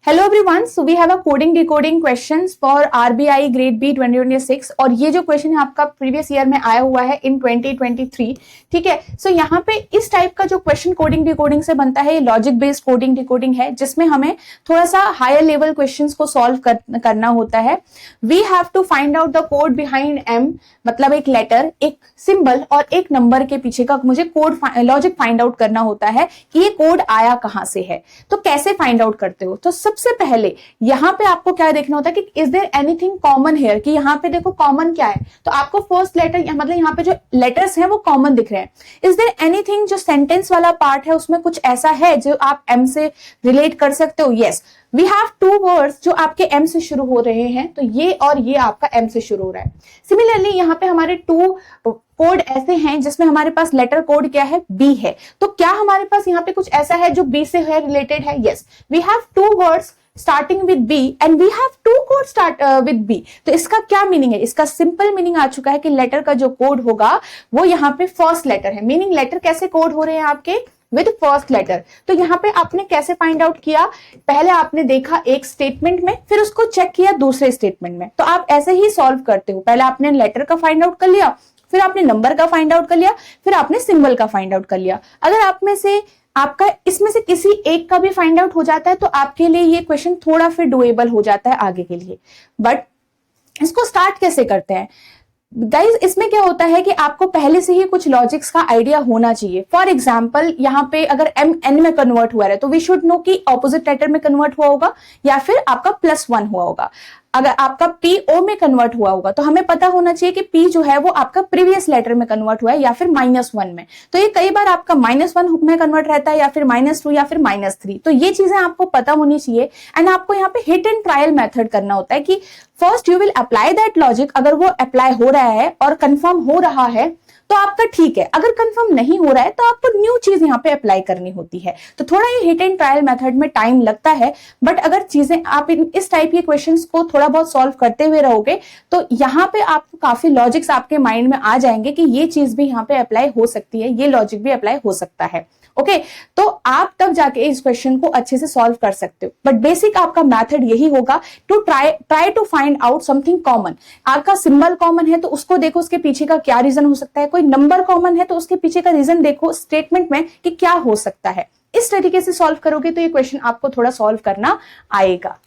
Hello everyone, so we have a coding decoding questions for RBI grade B 2026 और ये जो question है आपका प्रीवियस ईयर में आया हुआ है इन 2023। ठीक है, सो यहाँ पे इस टाइप का जो क्वेश्चन कोडिंग डिकोडिंग से बनता है ये लॉजिक बेस्ड कोडिंग डिकोडिंग है, जिसमें हमें थोड़ा सा हायर लेवल क्वेश्चंस को सॉल्व करना होता है। We have to find out the code behind M, मतलब एक लेटर, एक सिंबल और एक नंबर के पीछे का मुझे कोड लॉजिक फाइंड आउट करना होता है कि ये कोड आया कहां से है। तो कैसे फाइंड आउट करते हो? तो सबसे पहले यहां पे आपको क्या देखना होता है कि is there anything common here, कि यहां पे देखो कॉमन क्या है। तो आपको फर्स्ट लेटर मतलब यहां पे जो लेटर्स हैं वो कॉमन दिख रहे हैं। इज देयर एनीथिंग, जो सेंटेंस वाला पार्ट है उसमें कुछ ऐसा है जो आप एम से रिलेट कर सकते हो? Yes, we have two words जो आपके एम से शुरू हो रहे हैं, तो ये और ये आपका एम से शुरू हो रहा है। सिमिलरली यहाँ पे हमारे टू कोड ऐसे हैं जिसमें हमारे पास लेटर कोड क्या है? बी है। तो क्या हमारे पास यहाँ पे कुछ ऐसा है जो बी से है रिलेटेड है? Yes, we have two words starting with B and we have to code start with B. तो इसका क्या मीनिंग है? इसका सिंपल मीनिंग आ चुका है कि लेटर का जो कोड होगा वो यहाँ पे फर्स्ट लेटर है। मीनिंग लेटर कैसे कोड हो रहे हैं आपके? With first letter. तो यहाँ पे आपने कैसे फाइंड आउट किया? पहले आपने देखा एक स्टेटमेंट में, फिर उसको चेक किया दूसरे स्टेटमेंट में। तो आप ऐसे ही सॉल्व करते हो। पहले आपने लेटर का फाइंड आउट कर लिया, फिर आपने नंबर का फाइंड आउट कर लिया, फिर आपने सिंबल का फाइंड आउट कर लिया। अगर आप में से आपका इसमें से किसी एक का भी फाइंड आउट हो जाता है तो आपके लिए ये क्वेश्चन थोड़ा फिर डुएबल हो जाता है आगे के लिए। बट इसको स्टार्ट कैसे करते हैं गाइज? इसमें क्या होता है कि आपको पहले से ही कुछ लॉजिक्स का आइडिया होना चाहिए। फॉर एग्जाम्पल यहाँ पे अगर एम एन में कन्वर्ट हुआ है तो वी शुड नो कि ऑपोजिट लेटर में कन्वर्ट हुआ होगा या फिर आपका +1 हुआ होगा। अगर आपका पी ओ में कन्वर्ट हुआ होगा तो हमें पता होना चाहिए कि पी जो है वो आपका प्रीवियस लेटर में कन्वर्ट हुआ है या फिर -1 में। तो ये कई बार आपका -1 में कन्वर्ट रहता है या फिर -2 या फिर -3। तो ये चीजें आपको पता होनी चाहिए एंड आपको यहाँ पे हिट एंड ट्रायल मेथड करना होता है कि first you will apply that logic. अगर वो अप्लाई हो रहा है और कंफर्म हो रहा है तो आपका ठीक है, अगर कंफर्म नहीं हो रहा है तो आपको न्यू चीज यहाँ पे अप्लाई करनी होती है। तो थोड़ा ये हिट एंड ट्रायल मेथड में टाइम लगता है, बट अगर चीजें आप इस टाइप के क्वेश्चंस को थोड़ा बहुत सॉल्व करते हुए रहोगे तो यहाँ पे आपको काफी लॉजिक्स आपके माइंड में आ जाएंगे कि ये चीज भी यहाँ पे अप्लाई हो सकती है, ये लॉजिक भी अप्लाई हो सकता है। ओके, तो आप तब जाके इस क्वेश्चन को अच्छे से सॉल्व कर सकते हो। बट बेसिक आपका मेथड यही होगा to try to find out something common. आपका सिंबल कॉमन है तो उसको देखो उसके पीछे का क्या रीजन हो सकता है। कोई नंबर कॉमन है तो उसके पीछे का रीजन देखो स्टेटमेंट में कि क्या हो सकता है। इस तरीके से सॉल्व करोगे तो ये क्वेश्चन आपको थोड़ा सॉल्व करना आएगा।